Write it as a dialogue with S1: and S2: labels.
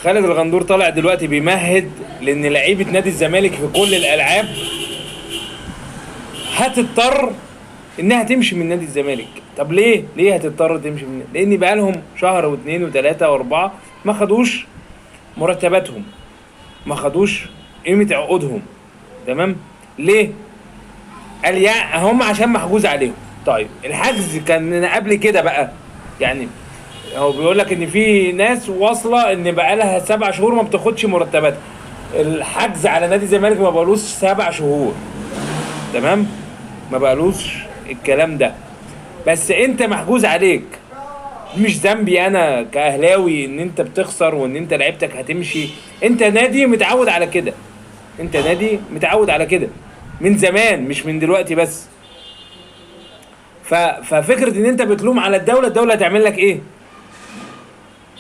S1: خالد الغندور طالع دلوقتي بيمهد لان لعيبه نادي الزمالك في كل الالعاب هتضطر انها تمشي من نادي الزمالك. طب ليه هتضطر تمشي من؟ لان بقى لهم شهر واثنين وثلاثه واربعه ما خدوش مرتباتهم، ما خدوش قيمه عقودهم. تمام. ليه؟ قال يا هم عشان محجوز عليهم. طيب الحجز كان قبل كده بقى، يعني هو بيقول لك ان في ناس واصله ان بقى لها 7 شهور ما بتاخدش مرتباتها. الحجز على نادي الزمالك ما بقالوش 7 شهور. تمام. ما بقالوش الكلام ده، بس انت محجوز عليك. مش ذنبي انا كاهلاوي ان انت بتخسر وان انت لعيبتك هتمشي. انت نادي متعود على كده، انت نادي متعود على كده من زمان مش من دلوقتي بس. ففكره ان انت بتلوم على الدوله هتعمل لك ايه؟